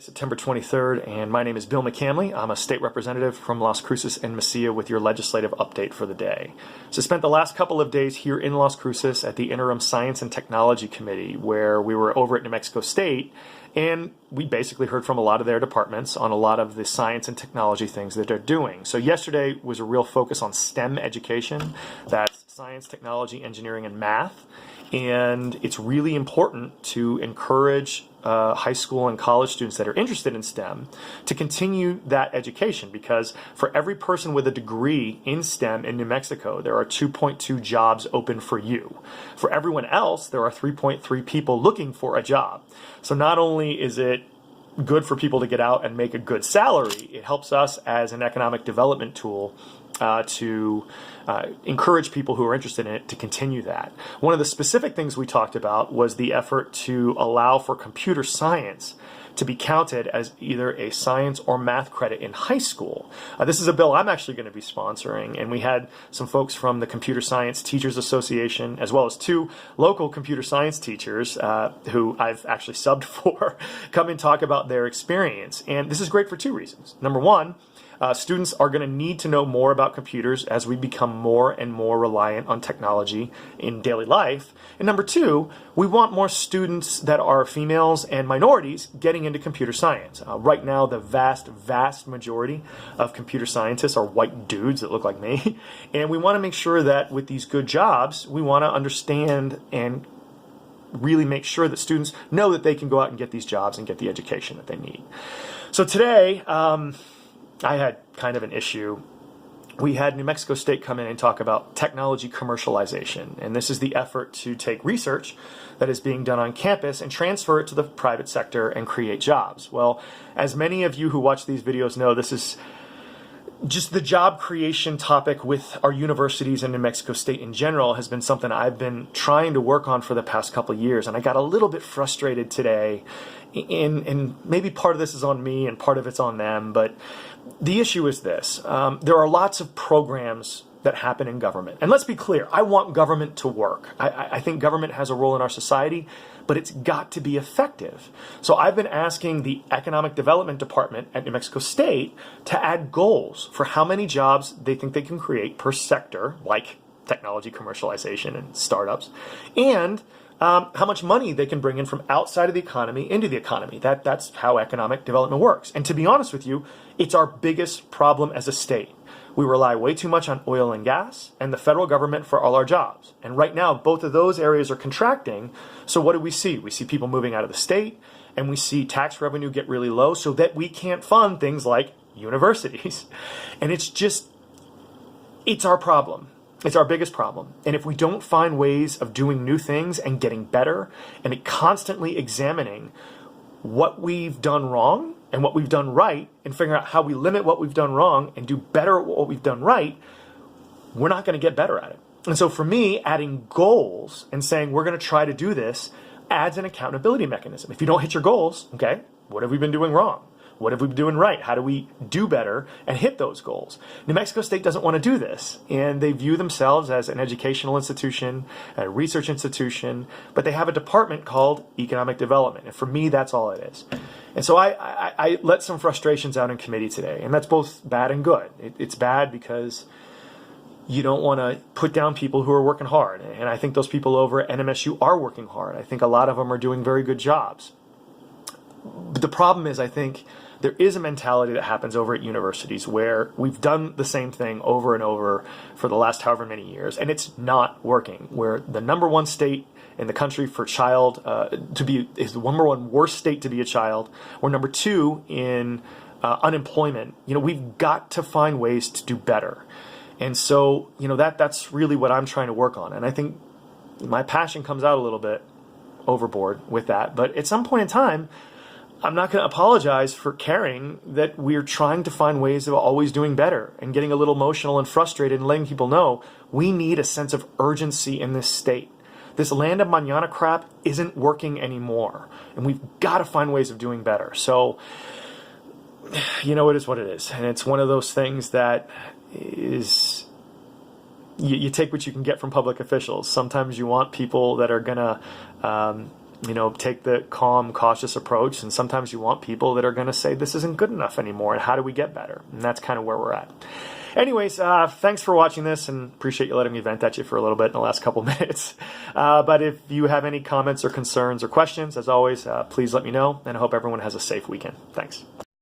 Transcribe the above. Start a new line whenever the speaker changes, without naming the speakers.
September 23rd, and my name is Bill McCamley. I'm a state representative from Las Cruces and Mesilla with your legislative update for the day. So I spent the last couple of days here in Las Cruces at the Interim Science and Technology Committee, where we were over at New Mexico State, and we basically heard from a lot of their departments on a lot of the science and technology things that they're doing. So yesterday was a real focus on STEM education. That's science, technology, engineering, and math. And it's really important to encourage high school and college students that are interested in STEM to continue that education, because for every person with a degree in STEM in New Mexico, there are 2.2 jobs open for you. For everyone else, there are 3.3 people looking for a job. So not only is it good for people to get out and make a good salary, it helps us as an economic development tool to encourage people who are interested in it to continue that. One of the specific things we talked about was the effort to allow for computer science to be counted as either a science or math credit in high school. This is a bill I'm actually going to be sponsoring, and we had some folks from the Computer Science Teachers Association, as well as two local computer science teachers who I've actually subbed for, come and talk about their experience. And this is great for two reasons. Number one, students are going to need to know more about computers as we become more and more reliant on technology in daily life. And number two, we want more students that are females and minorities getting into computer science. Right now, the vast majority of computer scientists are white dudes that look like me. And we want to make sure that with these good jobs, we want to understand and really make sure that students know that they can go out and get these jobs and get the education that they need. So today, I had kind of an issue. We had New Mexico State come in and talk about technology commercialization, and this is the effort to take research that is being done on campus and transfer it to the private sector and create jobs. Well, as many of you who watch these videos know, this is just the job creation topic with our universities and New Mexico State in general has been something I've been trying to work on for the past couple of years, and I got a little bit frustrated today. And maybe part of this is on me and part of it's on them, but the issue is this. There are lots of programs that happen in government. And let's be clear, I want government to work. I think government has a role in our society, but it's got to be effective. So I've been asking the Economic Development Department at New Mexico State to add goals for how many jobs they think they can create per sector, like technology commercialization and startups, and how much money they can bring in from outside of the economy into the economy. That's how economic development works. And to be honest with you, it's our biggest problem as a state. We rely way too much on oil and gas and the federal government for all our jobs. And right now, both of those areas are contracting. So what do we see? We see people moving out of the state, and we see tax revenue get really low so that we can't fund things like universities. And it's our problem. It's our biggest problem. And if we don't find ways of doing new things and getting better and constantly examining what we've done wrong and what we've done right and figuring out how we limit what we've done wrong and do better at what we've done right, we're not going to get better at it. And so for me, adding goals and saying we're going to try to do this adds an accountability mechanism. If you don't hit your goals, okay, what have we been doing wrong? What have we been doing right? How do we do better and hit those goals? New Mexico State doesn't want to do this, and they view themselves as an educational institution, a research institution, but they have a department called Economic Development, and for me, that's all it is. And so I let some frustrations out in committee today, and that's both bad and good. It's bad because you don't want to put down people who are working hard, and I think those people over at NMSU are working hard. I think a lot of them are doing very good jobs. But the problem is, I think there is a mentality that happens over at universities where we've done the same thing over and over for the last however many years, and it's not working. We're the number one state in the country for child is the number one worst state to be a child. We're number two in unemployment. We've got to find ways to do better. And so, that's really what I'm trying to work on. And I think my passion comes out a little bit overboard with that. But at some point in time, I'm not going to apologize for caring that we're trying to find ways of always doing better and getting a little emotional and frustrated and letting people know we need a sense of urgency in this state. This land of mañana crap isn't working anymore, and we've got to find ways of doing better. So, it is what it is. And it's one of those things that is, you take what you can get from public officials. Sometimes you want people that are going to take the calm, cautious approach. And sometimes you want people that are going to say, this isn't good enough anymore, and how do we get better? And that's kind of where we're at. Anyways, thanks for watching this, and appreciate you letting me vent at you for a little bit in the last couple minutes. But if you have any comments or concerns or questions, as always, please let me know, and I hope everyone has a safe weekend. Thanks.